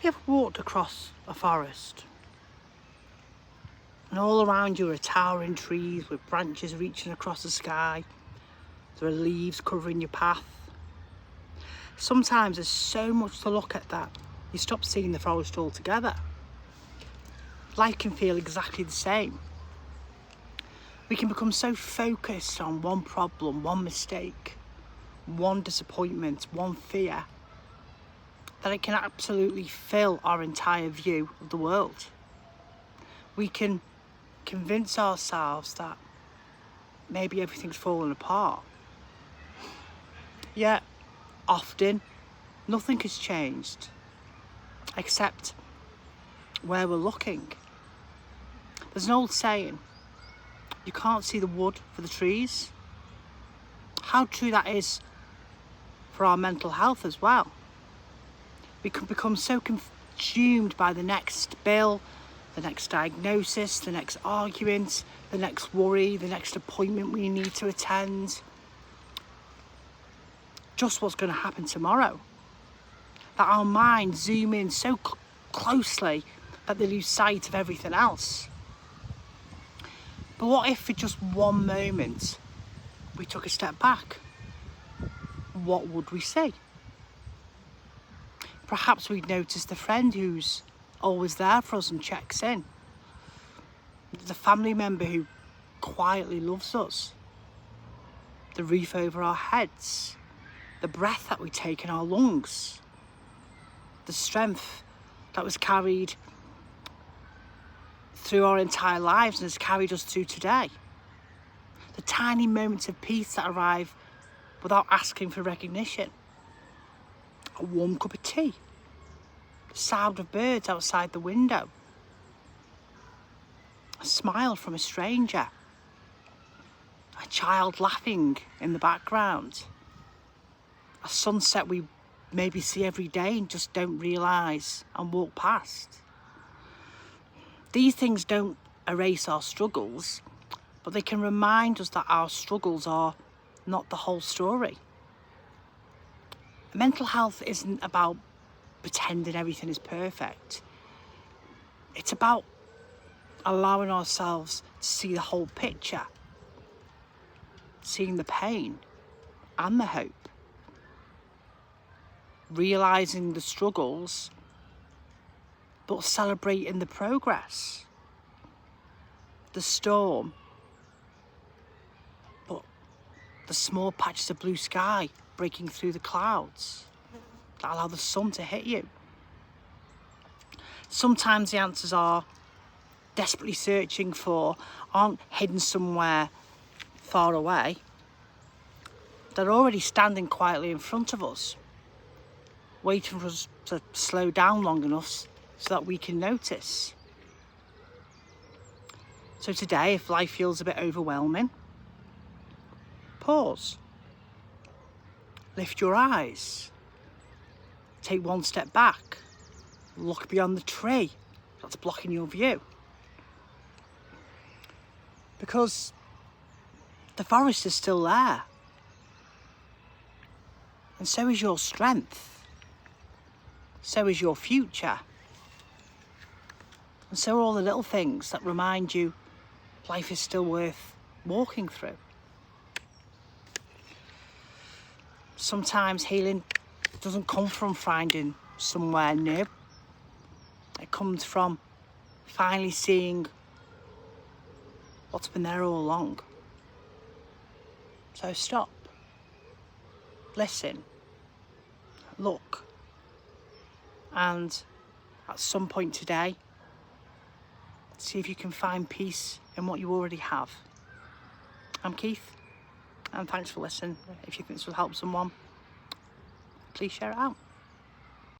you ever walked across a forest and all around you are towering trees with branches reaching across the sky? There are leaves covering your path. Sometimes there's so much to look at that you stop seeing the forest altogether. Life can feel exactly the same. We can become so focused on one problem, one mistake, one disappointment, one fear, that it can absolutely fill our entire view of the world. We can convince ourselves that maybe everything's fallen apart. Yet, often, nothing has changed, except where we're looking. There's an old saying, you can't see the wood for the trees. How true that is for our mental health as well. We can become so consumed by the next bill, the next diagnosis, the next argument, the next worry, the next appointment we need to attend, just what's going to happen tomorrow, that our minds zoom in so closely that they lose sight of everything else. But what if for just one moment we took a step back? What would we see? Perhaps we'd notice the friend who's always there for us and checks in, the family member who quietly loves us, the roof over our heads, the breath that we take in our lungs, the strength that was carried through our entire lives and has carried us to today. The tiny moments of peace that arrive without asking for recognition. A warm cup of tea, the sound of birds outside the window, a smile from a stranger, a child laughing in the background, a sunset we maybe see every day and just don't realise and walk past. These things don't erase our struggles, but they can remind us that our struggles are not the whole story. Mental health isn't about pretending everything is perfect. It's about allowing ourselves to see the whole picture, seeing the pain and the hope, realising the struggles, but celebrating the progress, the storm, but the small patches of blue sky breaking through the clouds that allow the sun to hit you. Sometimes the answers are desperately searching for aren't hidden somewhere far away. They're already standing quietly in front of us, waiting for us to slow down long enough so that we can notice. So today, if life feels a bit overwhelming, pause. Lift your eyes. Take one step back. Look beyond the tree that's blocking your view. Because the forest is still there. And so is your strength. So is your future. And so are all the little things that remind you life is still worth walking through. Sometimes healing doesn't come from finding somewhere new. It comes from finally seeing what's been there all along. So stop, listen, look, and at some point today, see if you can find peace in what you already have. I'm Keith, and thanks for listening. If you think this will help someone, please share it out.